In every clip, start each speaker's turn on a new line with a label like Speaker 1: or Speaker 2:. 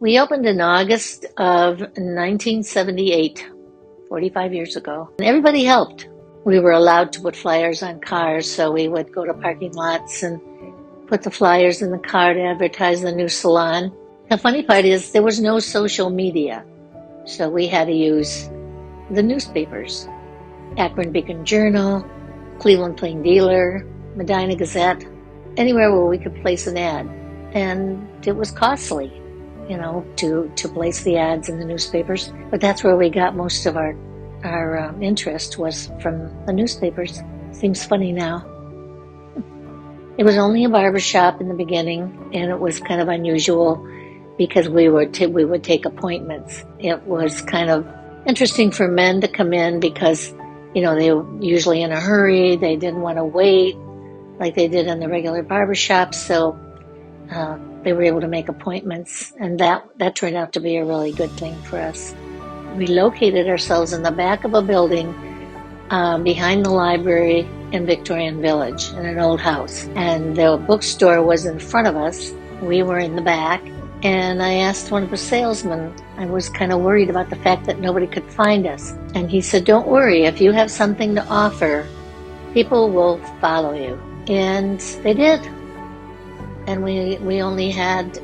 Speaker 1: We opened in August of 1978, 45 years ago. And everybody helped. We were allowed to put flyers on cars, so we would go to parking lots and put the flyers in the car to advertise the new salon. The funny part is there was no social media, so we had to use the newspapers. Akron Beacon Journal, Cleveland Plain Dealer, Medina Gazette, anywhere where we could place an ad. And it was costly, to place the ads in the newspapers. But that's where we got most of our interest, was from the newspapers. Seems funny now. It was only a barbershop in the beginning, and it was kind of unusual because we would take appointments. It was kind of interesting for men to come in because, they were usually in a hurry. They didn't want to wait like they did in the regular barbershops, so they were able to make appointments, and that turned out to be a really good thing for us. We located ourselves in the back of a building behind the library in Victorian Village in an old house, and the bookstore was in front of us. We were in the back, and I asked one of the salesmen, I was kind of worried about the fact that nobody could find us, and he said, "Don't worry, if you have something to offer, people will follow you." And they did. And we only had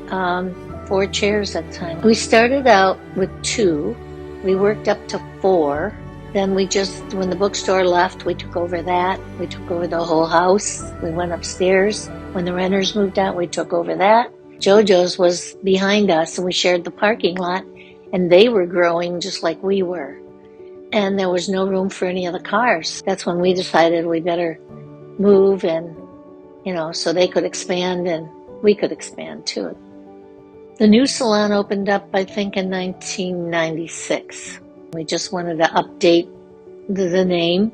Speaker 1: 4 chairs at the time. We started out with 2. We worked up to 4. Then when the bookstore left, we took over that. We took over the whole house. We went upstairs. When the renters moved out, we took over that. JoJo's was behind us, and we shared the parking lot, and they were growing just like we were. And there was no room for any of the cars. That's when we decided we better move, and so they could expand and we could expand too. The new salon opened up, I think, in 1996. We just wanted to update the name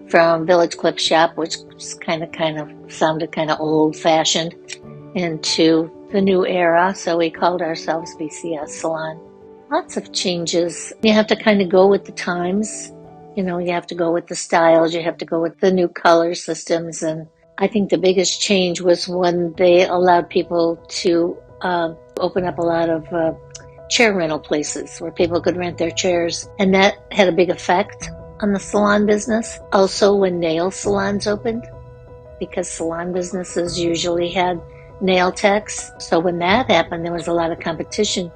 Speaker 1: from Village Clip Shop, which kind of sounded kind of old-fashioned, into the new era, so we called ourselves VCS Salon. Lots of changes. You have to kind of go with the times. You have to go with the styles. You have to go with the new color systems. And I think the biggest change was when they allowed people to open up a lot of chair rental places where people could rent their chairs. And that had a big effect on the salon business. Also, when nail salons opened, because salon businesses usually had nail techs. So when that happened, there was a lot of competition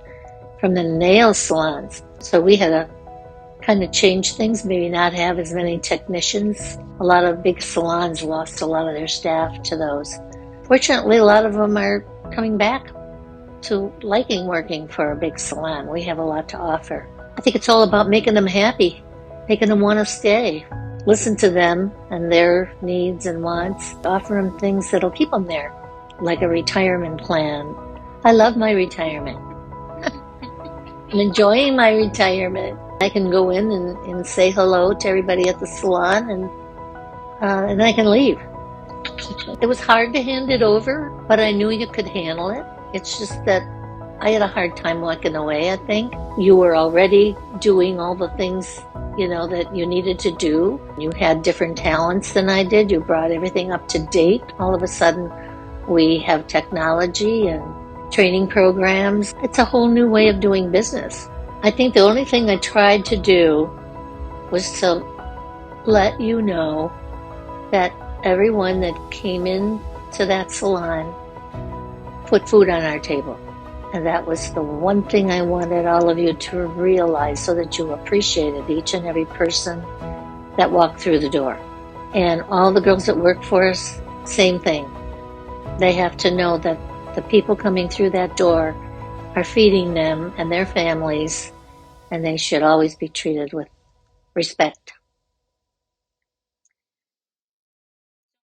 Speaker 1: from the nail salons. So we had to kind of change things, maybe not have as many technicians. A lot of big salons lost a lot of their staff to those. Fortunately, a lot of them are coming back to liking working for a big salon. We have a lot to offer. I think it's all about making them happy, making them want to stay. Listen to them and their needs and wants. Offer them things that'll keep them there, like a retirement plan. I love my retirement. I'm enjoying my retirement. I can go in and say hello to everybody at the salon, and I can leave. It was hard to hand it over, but I knew you could handle it. It's just that I had a hard time walking away, I think. You were already doing all the things, that you needed to do. You had different talents than I did. You brought everything up to date. All of a sudden, we have technology and training programs. It's a whole new way of doing business. I think the only thing I tried to do was to let you know that everyone that came in to that salon put food on our table. And that was the one thing I wanted all of you to realize, so that you appreciated each and every person that walked through the door. And all the girls that work for us, same thing. They have to know that the people coming through that door are feeding them and their families, and they should always be treated with respect.